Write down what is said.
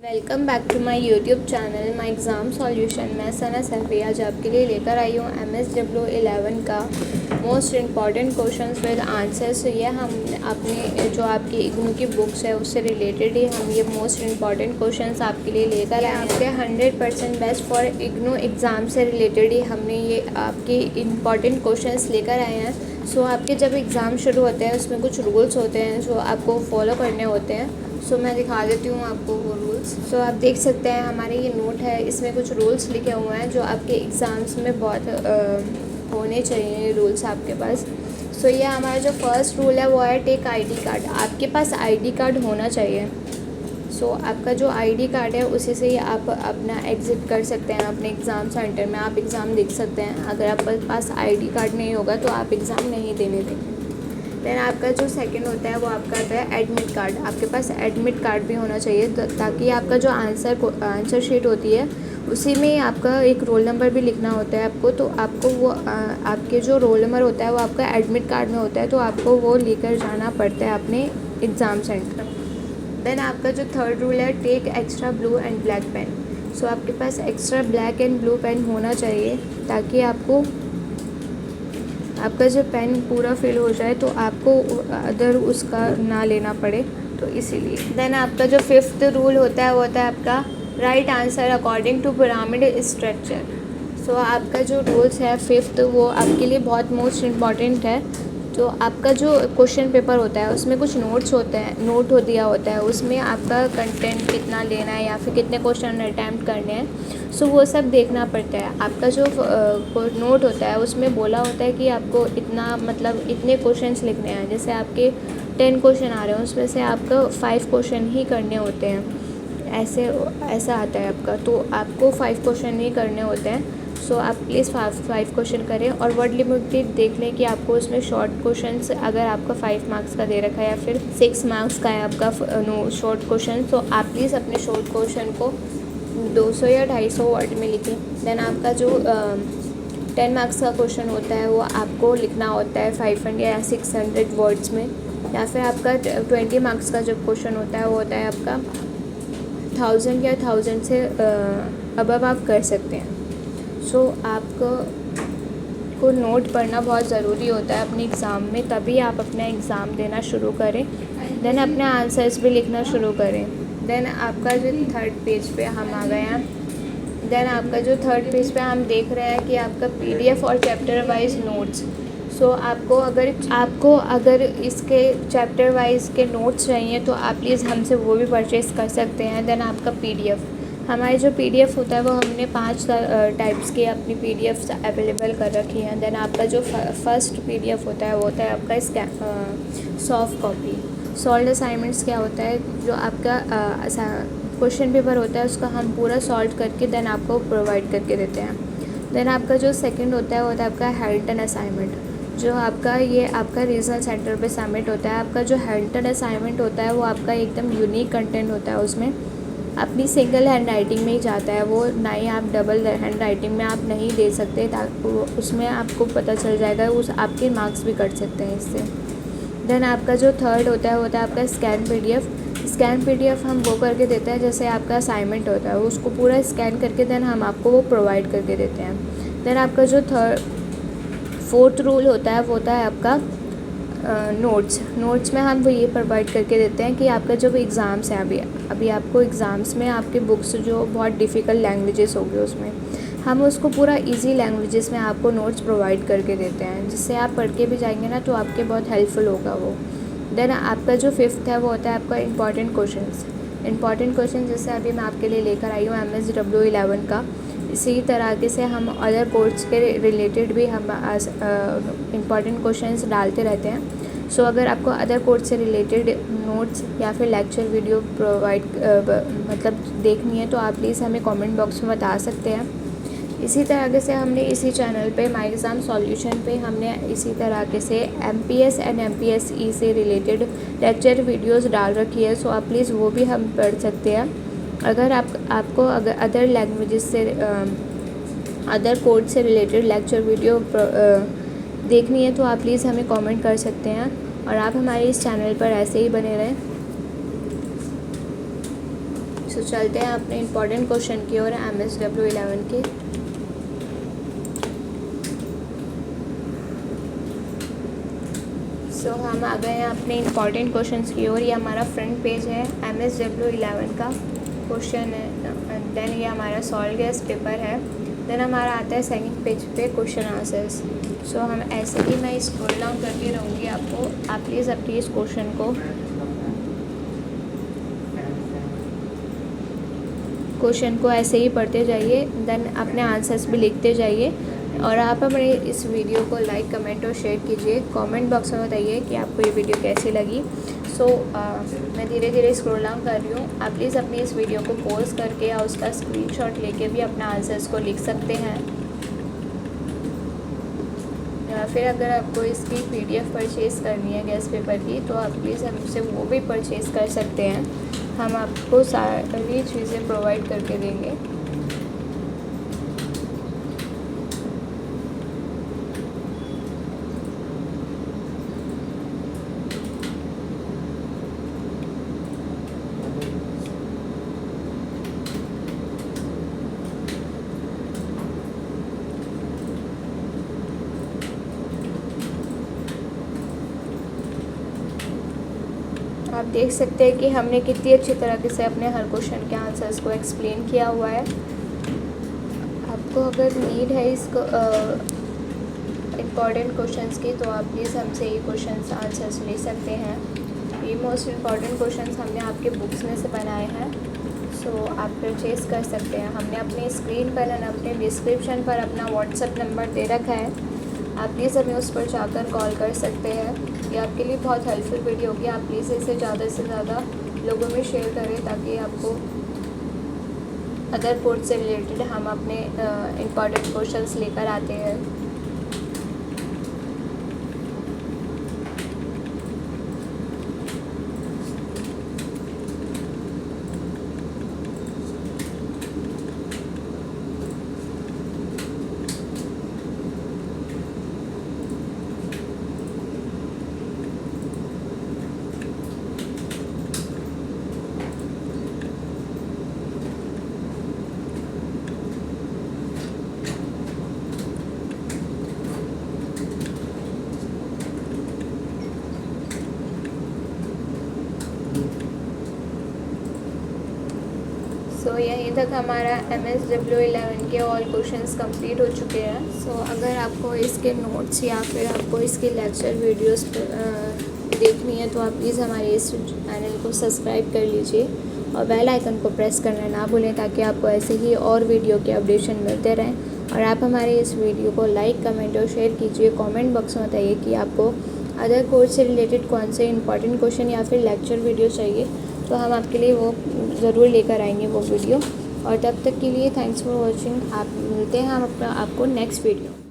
Welcome back to my YouTube channel my exam solution. मैं सना सैफी आज आपके लिए लेकर आई हूँ MSW11 का most important questions with answers. ये हम अपने जो आपकी इग्नू की बुक्स है उससे रिलेटेड ही हम ये मोस्ट इम्पॉर्टेंट क्वेश्चंस आपके लिए लेकर आए हैं। आपके 100% बेस्ट फॉर इग्नू एग्ज़ाम से रिलेटेड ही हमने ये आपके इम्पॉर्टेंट क्वेश्चंस लेकर आए हैं। सो आपके जब एग्ज़ाम शुरू होते हैं उसमें कुछ रूल्स होते हैं जो आपको फॉलो करने होते हैं। सो मैं दिखा देती हूँ आपको वो रूल्स। सो आप देख सकते हैं हमारे ये नोट है, इसमें कुछ रूल्स लिखे हुए हैं जो आपके एग्ज़ाम्स में बहुत होने चाहिए रूल्स आपके पास। सो ये हमारा जो फर्स्ट रूल है वो है टेक आईडी कार्ड। आपके पास आईडी कार्ड होना चाहिए। सो आपका जो आईडी कार्ड है उसी से ही आप अपना एग्ज़िट कर सकते हैं अपने एग्ज़ाम सेंटर में। आप एग्ज़ाम देख सकते हैं। अगर आपके पास आईडी कार्ड नहीं होगा तो आप एग्ज़ाम नहीं देने देंगे। देन आपका जो सेकंड होता है वो आपका आता है एडमिट कार्ड। आपके पास एडमिट कार्ड भी होना चाहिए ताकि आपका जो आंसर शीट होती है उसी में आपका एक रोल नंबर भी लिखना होता है आपको। तो आपको वो आपके जो रोल नंबर होता है वो आपका एडमिट कार्ड में होता है, तो आपको वो लेकर जाना पड़ता है अपने एग्ज़ाम सेंटर। देन आपका जो थर्ड रूल है take extra blue and black pen. So आपके पास extra black and blue pen होना चाहिए ताकि आपका जो पेन पूरा फिल हो जाए तो आपको अदर उसका ना लेना पड़े, तो इसीलिए। देन आपका जो फिफ्थ रूल होता है वो होता है आपका right answer according to pyramid structure. So आपका जो रूल्स है फिफ्थ वो आपके लिए बहुत मोस्ट इम्पॉर्टेंट है। तो आपका जो क्वेश्चन पेपर होता है उसमें कुछ नोट्स होते हैं, नोट हो दिया होता है, उसमें आपका कंटेंट कितना लेना है या फिर कितने क्वेश्चन अटैम्प्ट करने हैं। सो वो सब देखना पड़ता है। आपका जो नोट होता है उसमें बोला होता है कि आपको इतना मतलब इतने क्वेश्चंस लिखने हैं। जैसे आपके 10 क्वेश्चन आ रहे हैं उसमें से आपको 5 क्वेश्चन ही करने होते हैं, ऐसा आता है आपका। तो आपको 5 क्वेश्चन ही करने होते हैं। सो आप प्लीज़ 5 क्वेश्चन करें और वर्ड लिमिट देख लें कि आपको उसमें शॉर्ट क्वेश्चंस अगर आपका 5 मार्क्स का दे रखा है या फिर 6 मार्क्स का है आपका शॉर्ट क्वेश्चन, तो आप प्लीज़ अपने शॉर्ट क्वेश्चन को 200 या 250 वर्ड में लिखें। देन आपका जो 10 मार्क्स का क्वेश्चन होता है वो आपको लिखना होता है 500 या 600 वर्ड्स में। या फिर आपका 20 मार्क्स का जो क्वेश्चन होता है वो होता है आपका 1000 या 1000 से अबव आप कर सकते हैं। सो आपको नोट पढ़ना बहुत ज़रूरी होता है अपने एग्ज़ाम में, तभी आप अपना एग्ज़ाम देना शुरू करें। देन अपने आंसर्स भी लिखना शुरू करें। देन आपका जो थर्ड पेज पे हम आ गए हैं। देन आपका जो थर्ड पेज पे हम देख रहे हैं कि आपका PDF और चैप्टर वाइज नोट्स। सो आपको अगर इसके चैप्टर वाइज के नोट्स चाहिए तो आप प्लीज़ हमसे वो भी परचेज़ कर सकते हैं। देन आपका PDF, हमारी जो PDF होता है वो हमने 5 टाइप्स की अपनी PDFs अवेलेबल कर रखी हैं। देन आपका जो फर्स्ट PDF होता है वो होता है आपका सॉफ्ट कॉपी। सॉल्व असाइनमेंट्स क्या होता है, जो आपका क्वेश्चन पेपर होता है उसका हम पूरा सॉल्व करके देन आपको प्रोवाइड करके देते हैं। देन आपका जो सेकंड होता है वो होता है आपका हैंडटन असाइनमेंट, जो आपका रीजनल सेंटर पे सबमिट होता है। आपका जो हैंडटन असाइनमेंट होता है वो आपका एकदम यूनिक कंटेंट होता है, उसमें अपनी सिंगल हैंड राइटिंग में ही जाता है वो, ना ही आप डबल हैंड राइटिंग में आप नहीं दे सकते, ताकि उसमें आपको पता चल जाएगा, उस आपके मार्क्स भी कट सकते हैं इससे। देन आपका जो थर्ड होता है आपका स्कैन PDF हम वो करके देते हैं जैसे आपका असाइनमेंट होता है उसको पूरा स्कैन करके देन हम आपको वो प्रोवाइड करके देते हैं। देन आपका जो फोर्थ रूल होता है वो होता है आपका नोट्स में हम वो ये प्रोवाइड करके देते हैं कि आपका जो एग्ज़ाम्स हैं अभी आपको एग्ज़ाम्स में आपके बुक्स जो बहुत डिफ़िकल्ट लैंग्वेजेस होगी उसमें हम उसको पूरा इजी लैंग्वेजेस में आपको नोट्स प्रोवाइड करके देते हैं, जिससे आप पढ़ के भी जाएंगे ना तो आपके बहुत हेल्पफुल होगा वो। देन आपका जो फिफ्थ है वो होता है आपका इंपॉर्टेंट क्वेश्चन जैसे अभी मैं आपके लिए लेकर आई हूँ MSW11 का। इसी तरह से हम अदर कोर्स के रिलेटेड भी हम इम्पॉर्टेंट क्वेश्चंस डालते रहते हैं। सो अगर आपको अदर कोर्स से रिलेटेड नोट्स या फिर लेक्चर वीडियो प्रोवाइड मतलब देखनी है तो आप प्लीज़ हमें कमेंट बॉक्स में बता सकते हैं। इसी तरह से हमने इसी चैनल पे माय एग्ज़ाम सॉल्यूशन पे हमने इसी तरह से MPS एंड MPSE से रिलेटेड लेक्चर वीडियोस डाल रखी है। सो आप प्लीज़ वो भी हम पढ़ सकते हैं। अगर आपको अगर अदर लैंग्वेजेस से अदर कोर्स से रिलेटेड लेक्चर वीडियो देखनी है तो आप प्लीज़ हमें कमेंट कर सकते हैं और आप हमारे इस चैनल पर ऐसे ही बने रहें। सो चलते हैं अपने इम्पॉर्टेंट क्वेश्चन की ओर MSW11 के। सो हम आ गए हैं अपने इम्पॉर्टेंट क्वेश्चंस की ओर। ये हमारा फ्रंट पेज है, MSW11 का क्वेश्चन है। देन ये हमारा सॉल्व गेस पेपर है। देन हमारा आता है सेकंड पेज पे क्वेश्चन आंसर्स। सो हम ऐसे ही मैं स्क्रॉल डाउन करती रहूँगी आपको। आप प्लीज़ अपनी इस क्वेश्चन को ऐसे ही पढ़ते जाइए, देन अपने आंसर्स भी लिखते जाइए। और आप हमारे इस वीडियो को लाइक, कमेंट और शेयर कीजिए। कमेंट बॉक्स में बताइए कि आपको ये वीडियो कैसी लगी। सो मैं धीरे धीरे स्क्रॉल डाउन कर रही हूँ। आप प्लीज़ अपनी इस वीडियो को पॉज करके या उसका स्क्रीनशॉट लेके भी अपना आंसर्स को लिख सकते हैं। या फिर अगर आपको इसकी PDF परचेज़ करनी है गेस्ट पेपर की, तो आप प्लीज़ हमसे वो भी परचेज़ कर सकते हैं। हम आपको सारी चीज़ें प्रोवाइड करके देंगे। आप देख सकते हैं कि हमने कितनी अच्छी तरीके से अपने हर क्वेश्चन के आंसर्स को एक्सप्लेन किया हुआ है। आपको अगर नीड है इसको इम्पॉर्टेंट क्वेश्चंस की, तो आप प्लीज़ हमसे ये क्वेश्चंस आंसर्स ले सकते हैं। ये मोस्ट इम्पॉर्टेंट क्वेश्चंस हमने आपके बुक्स में से बनाए हैं। सो आप परचेज़ कर सकते हैं। हमने अपने स्क्रीन पर और अपने डिस्क्रिप्शन पर अपना व्हाट्सएप नंबर दे रखा है। आप प्लीज़ हमें उस पर जाकर कॉल कर सकते हैं। ये आपके लिए बहुत हेल्पफुल वीडियो होगी। आप प्लीज़ इसे ज़्यादा से ज़्यादा लोगों में शेयर करें, ताकि आपको अदर कोर्स से रिलेटेड हम अपने इम्पॉर्टेंट क्वेश्चंस लेकर आते हैं। सो यहीं तक हमारा MSW11 के ऑल क्वेश्चंस कंप्लीट हो चुके हैं। सो अगर आपको इसके नोट्स या फिर आपको इसके लेक्चर वीडियोस देखनी है, तो आप प्लीज़ हमारे इस चैनल को सब्सक्राइब कर लीजिए और बेल आइकन को प्रेस करना ना भूलें, ताकि आपको ऐसे ही और वीडियो के अपडेशन मिलते रहें। और आप हमारे इस वीडियो को लाइक, कमेंट और शेयर कीजिए। कमेंट बॉक्स में बताइए कि आपको अदर कोर्स से रिलेटेड कौन से इंपॉर्टेंट क्वेश्चन या फिर लेक्चर वीडियो चाहिए, तो हम आपके लिए वो ज़रूर लेकर आएंगे वो वीडियो। और तब तक के लिए थैंक्स फॉर वॉचिंग। आप मिलते हैं हम आपको नेक्स्ट वीडियो।